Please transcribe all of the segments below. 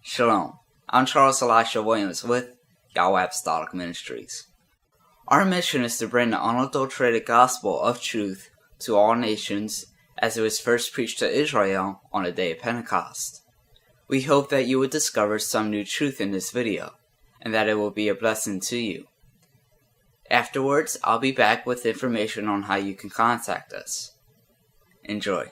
Shalom, I'm Charles Elisha Williams with YAHWAH Apostolic Ministries. Our mission is to bring the unadulterated gospel of truth to all nations as it was first preached to Israel on the day of Pentecost. We hope that you will discover some new truth in this video, and that it will be a blessing to you. Afterwards, I'll be back with information on how you can contact us. Enjoy.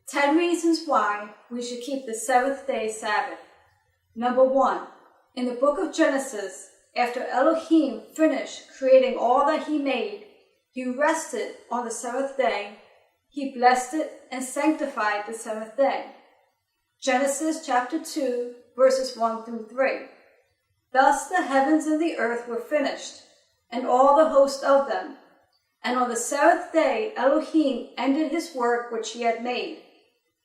Ten reasons why we should keep the seventh-day Sabbath. Number 1. In the book of Genesis, after Elohim finished creating all that he made, he rested on the seventh day. He blessed it and sanctified the seventh day. Genesis chapter 2, verses 1 through 3. Thus the heavens and the earth were finished, and all the host of them. And on the seventh day Elohim ended his work which he had made.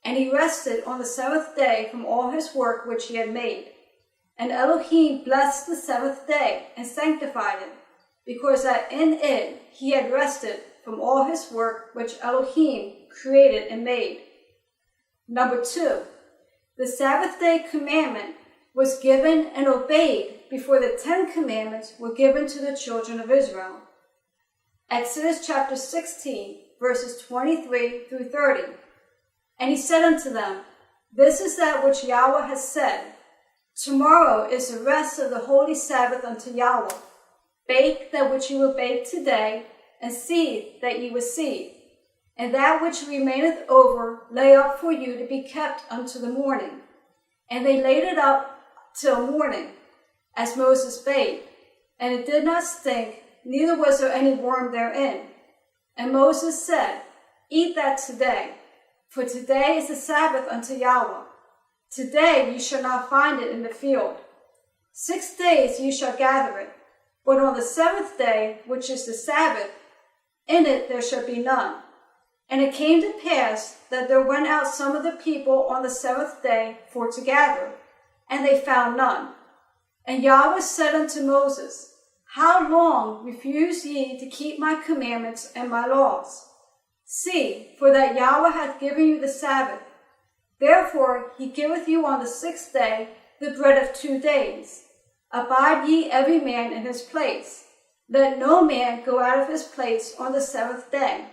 And he rested on the seventh day from all his work which he had made. And Elohim blessed the seventh day and sanctified it, because that in it he had rested from all his work which Elohim created and made. Number 2. The Sabbath day commandment was given and obeyed before the 10 commandments were given to the children of Israel. Exodus chapter 16, verses 23 through 30. And he said unto them, This is that which YAHWAH has said. Tomorrow is the rest of the holy Sabbath unto YAHWAH. Bake that which ye will bake today, and seethe that ye will seethe. And that which remaineth over lay up for you to be kept unto the morning. And they laid it up till morning, as Moses bade. And it did not stink, neither was there any worm therein. And Moses said, Eat that today, for today is the Sabbath unto YAHWAH. Today ye shall not find it in the field. 6 days ye shall gather it, but on the seventh day, which is the Sabbath, in it there shall be none. And it came to pass that there went out some of the people on the seventh day for to gather, and they found none. And YAHWAH said unto Moses, How long refuse ye to keep my commandments and my laws? See, for that YAHWAH hath given you the Sabbath. Therefore he giveth you on the 6th day the bread of 2 days. Abide ye every man in his place. Let no man go out of his place on the 7th day.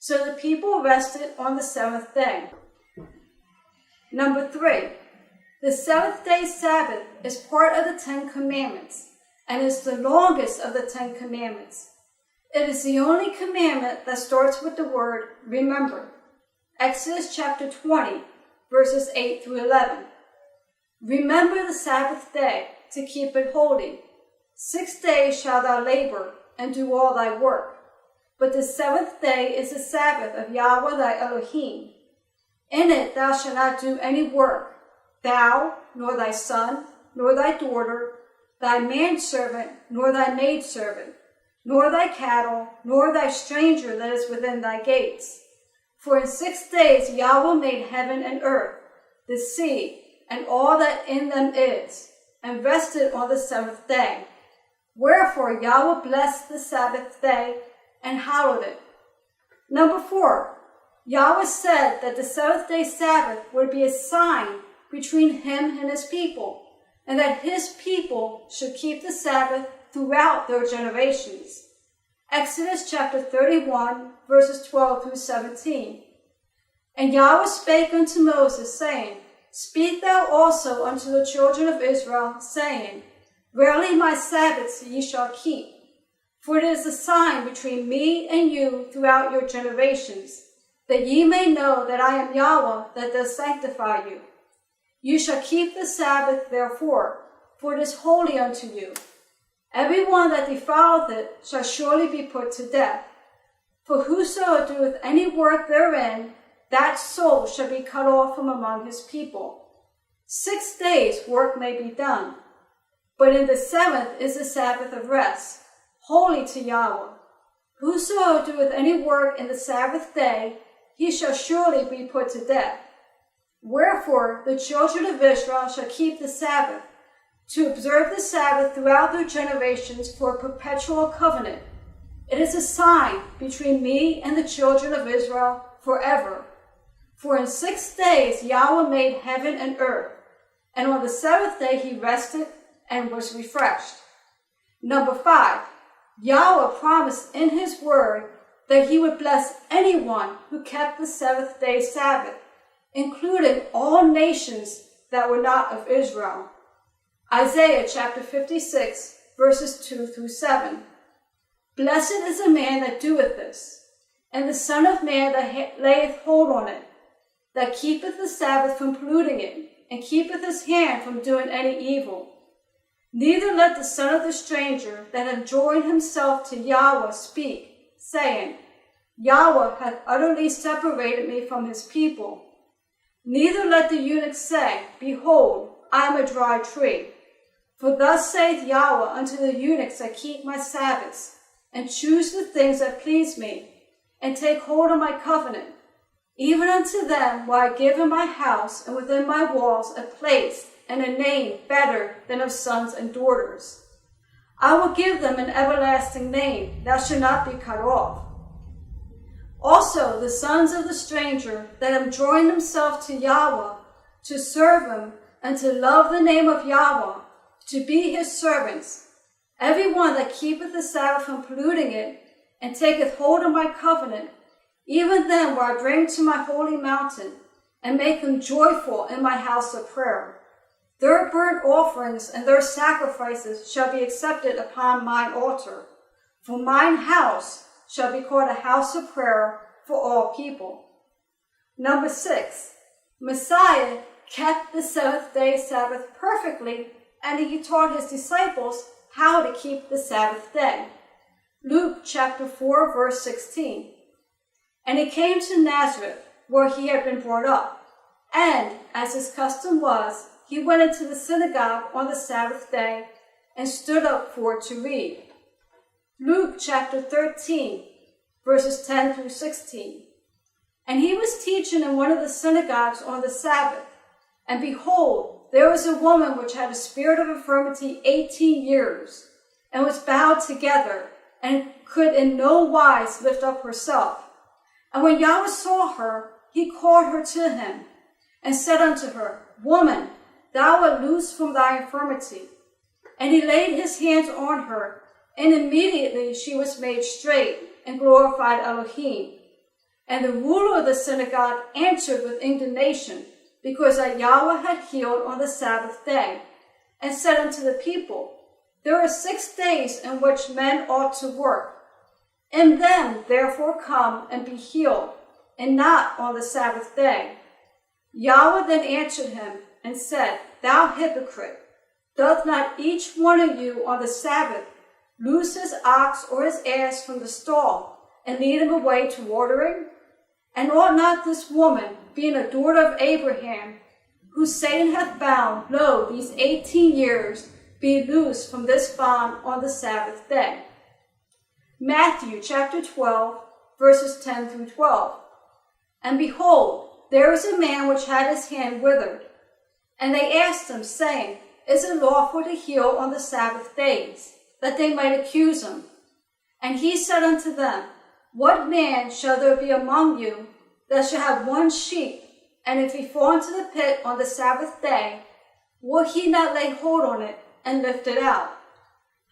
So the people rested on the 7th day. Number 3. The 7th day Sabbath is part of the 10 commandments, and is the longest of the 10 commandments. It is the only commandment that starts with the word remember. Exodus chapter 20, verses 8 through 11. Remember the Sabbath day to keep it holy. 6 days shalt thou labor and do all thy work. But the 7th day is the Sabbath of YAHWAH thy Elohim. In it thou shalt not do any work, thou, nor thy son, nor thy daughter, thy manservant, nor thy maidservant, nor thy cattle, nor thy stranger that is within thy gates. For in 6 days YAHWAH made heaven and earth, the sea, and all that in them is, and rested on the 7th day. Wherefore YAHWAH blessed the Sabbath day and hallowed it. Number 4. YAHWAH said that the 7th day Sabbath would be a sign between him and his people, and that his people should keep the Sabbath throughout their generations. Exodus chapter 31, verses 12 through 17. And YAHWAH spake unto Moses, saying, Speak thou also unto the children of Israel, saying, Verily my Sabbaths ye shall keep, for it is a sign between me and you throughout your generations, that ye may know that I am YAHWAH that does sanctify you. You shall keep the Sabbath therefore, for it is holy unto you. Every one that defileth it shall surely be put to death. For whoso doeth any work therein, that soul shall be cut off from among his people. 6 days work may be done, but in the 7th is the Sabbath of rest, holy to YAHWAH. Whoso doeth any work in the Sabbath day, he shall surely be put to death. Wherefore the children of Israel shall keep the Sabbath, to observe the Sabbath throughout their generations for a perpetual covenant. It is a sign between me and the children of Israel forever. For in 6 days YAHWAH made heaven and earth, and on the 7th day he rested and was refreshed. Number 5, YAHWAH promised in his word that he would bless anyone who kept the 7th day Sabbath, including all nations that were not of Israel. Isaiah chapter 56, verses 2 through 7. Blessed is the man that doeth this, and the Son of Man that layeth hold on it, that keepeth the Sabbath from polluting it, and keepeth his hand from doing any evil. Neither let the son of the stranger that hath joined himself to YAHWAH speak, saying, YAHWAH hath utterly separated me from his people. Neither let the eunuch say, Behold, I am a dry tree. For thus saith YAHWAH unto the eunuchs that keep my Sabbaths, and choose the things that please me, and take hold of my covenant, even unto them will I give in my house and within my walls a place and a name better than of sons and daughters. I will give them an everlasting name that shall not be cut off. Also the sons of the stranger that have joined themselves to YAHWAH, to serve him, and to love the name of YAHWAH, to be his servants, every one that keepeth the Sabbath from polluting it, and taketh hold of my covenant, even them will I bring to my holy mountain, and make them joyful in my house of prayer. Their burnt offerings and their sacrifices shall be accepted upon mine altar, for mine house shall be called a house of prayer for all people. Number 6, Messiah kept the 7th day Sabbath perfectly, and he taught his disciples how to keep the Sabbath day. Luke chapter 4, verse 16. And he came to Nazareth, where he had been brought up, and, as his custom was, he went into the synagogue on the Sabbath day, and stood up for to read. Luke chapter 13, verses 10 through 16. And he was teaching in one of the synagogues on the Sabbath, and behold, there was a woman which had a spirit of infirmity 18 years, and was bowed together, and could in no wise lift up herself. And when YAHWAH saw her, he called her to him, and said unto her, Woman, thou art loosed from thy infirmity. And he laid his hands on her, and immediately she was made straight, and glorified Elohim. And the ruler of the synagogue answered with indignation, because that YAHWAH had healed on the Sabbath day, and said unto the people, There are 6 days in which men ought to work. In them therefore come and be healed, and not on the Sabbath day. YAHWAH then answered him, and said, Thou hypocrite, doth not each one of you on the Sabbath loose his ox or his ass from the stall, and lead him away to watering? And ought not this woman, being a daughter of Abraham, who Satan hath bound, lo, these 18 years, be loosed from this bond on the Sabbath day? Matthew chapter 12, verses 10 through 12. And behold, there was a man which had his hand withered. And they asked him, saying, Is it lawful to heal on the Sabbath days? That they might accuse him. And he said unto them, What man shall there be among you that shall have one sheep, and if he fall into the pit on the Sabbath day, will he not lay hold on it and lift it out?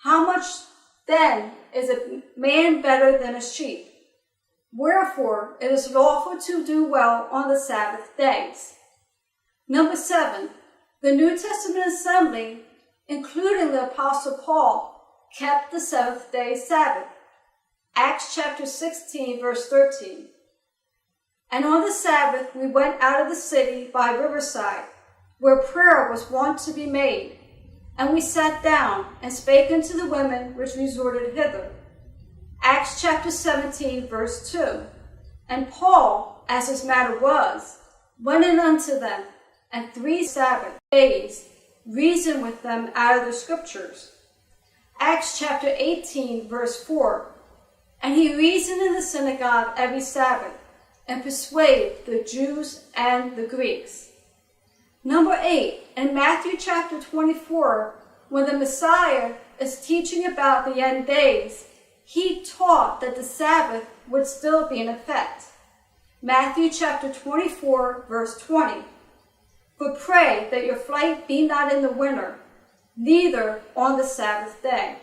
How much then is a man better than a sheep? Wherefore it is lawful to do well on the Sabbath days. Number 7, the New Testament assembly, including the Apostle Paul, kept the 7th day Sabbath. Acts chapter 16, verse 13. And on the Sabbath we went out of the city by riverside, where prayer was wont to be made. And we sat down, and spake unto the women which resorted hither. Acts chapter 17, verse 2. And Paul, as his matter was, went in unto them, and 3 Sabbath days, reason with them out of the scriptures. Acts chapter 18, verse 4. And he reasoned in the synagogue every Sabbath, and persuaded the Jews and the Greeks. Number 8, in Matthew chapter 24, when the Messiah is teaching about the end days, he taught that the Sabbath would still be in effect. Matthew chapter 24, verse 20. But pray that your flight be not in the winter, neither on the Sabbath day.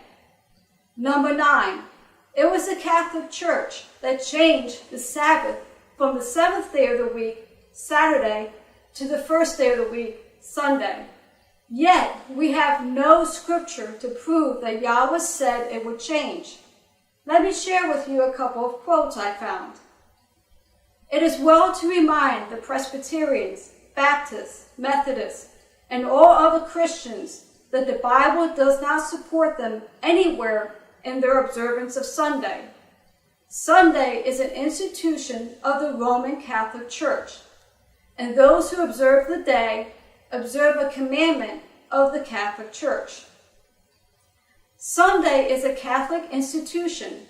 Number 9, it was the Catholic Church that changed the Sabbath from the 7th day of the week, Saturday, to the 1st day of the week, Sunday. Yet, we have no scripture to prove that YAHWAH said it would change. Let me share with you a couple of quotes I found. It is well to remind the Presbyterians, Baptists, Methodists, and all other Christians that the Bible does not support them anywhere in their observance of Sunday. Sunday is an institution of the Roman Catholic Church, and those who observe the day observe a commandment of the Catholic Church. Sunday is a Catholic institution,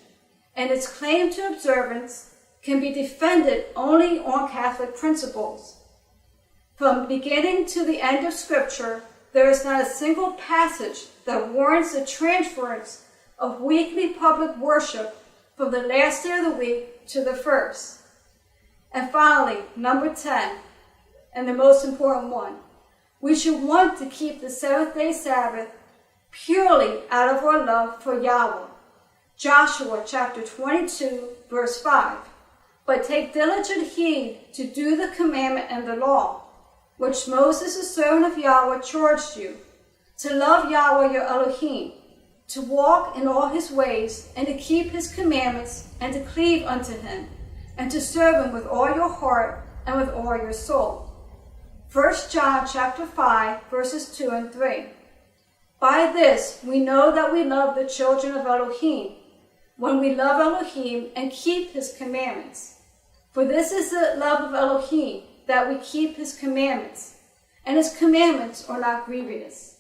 and its claim to observance can be defended only on Catholic principles. From beginning to the end of Scripture, there is not a single passage that warrants the transference of weekly public worship from the last day of the week to the first. And finally, number 10, and the most important one, we should want to keep the 7th-day Sabbath purely out of our love for YAHWAH. Joshua chapter 22, verse 5. But take diligent heed to do the commandment and the law, which Moses the servant of YAHWAH charged you, to love YAHWAH your Elohim, to walk in all his ways, and to keep his commandments, and to cleave unto him, and to serve him with all your heart and with all your soul. 1 John chapter 5, verses 2 and 3. By this we know that we love the children of Elohim, when we love Elohim and keep his commandments. For this is the love of Elohim, that we keep his commandments, and his commandments are not grievous.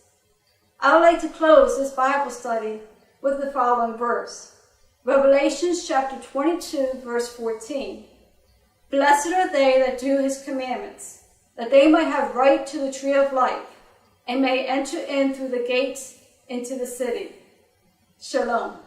I would like to close this Bible study with the following verse. Revelations chapter 22, verse 14. Blessed are they that do his commandments, that they might have right to the tree of life, and may enter in through the gates into the city. Shalom.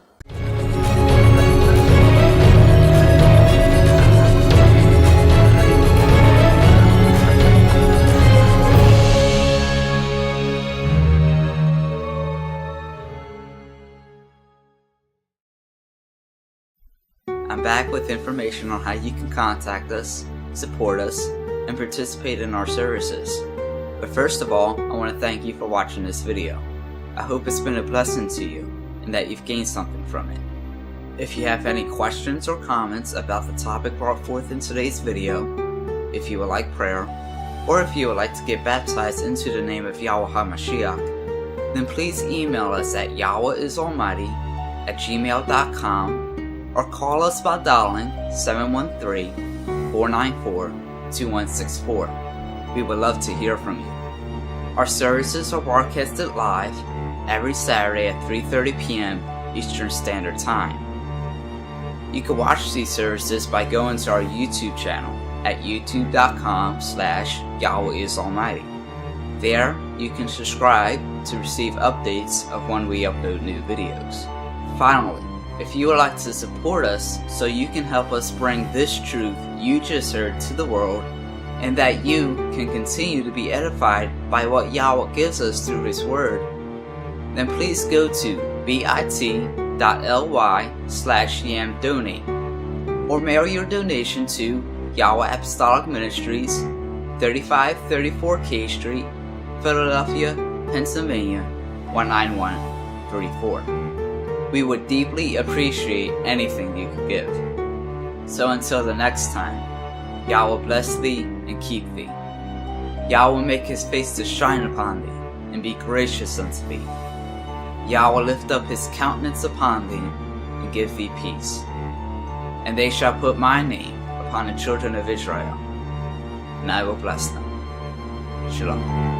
I'm back with information on how you can contact us, support us, and participate in our services. But first of all, I want to thank you for watching this video. I hope it's been a blessing to you, and that you've gained something from it. If you have any questions or comments about the topic brought forth in today's video, if you would like prayer, or if you would like to get baptized into the name of YAHWAH HaMashiach, then please email us at yahwahisAlmighty@gmail.com or call us by dialing 713-494-2164. We would love to hear from you. Our services are broadcasted live every Saturday at 3:30 p.m. Eastern Standard Time. You can watch these services by going to our YouTube channel at youtube.com/YAHWAHISALMIGHTY. There, you can subscribe to receive updates of when we upload new videos. Finally, if you would like to support us so you can help us bring this truth you just heard to the world, and that you can continue to be edified by what YAHWAH gives us through his word, then please go to bit.ly/yamdonate or mail your donation to YAHWAH Apostolic Ministries, 3534 K Street, Philadelphia, Pennsylvania, 19134. We would deeply appreciate anything you could give. So until the next time, YAHWAH bless thee and keep thee. YAHWAH make his face to shine upon thee, and be gracious unto thee. YAHWAH lift up his countenance upon thee, and give thee peace. And they shall put my name upon the children of Israel, and I will bless them. Shalom.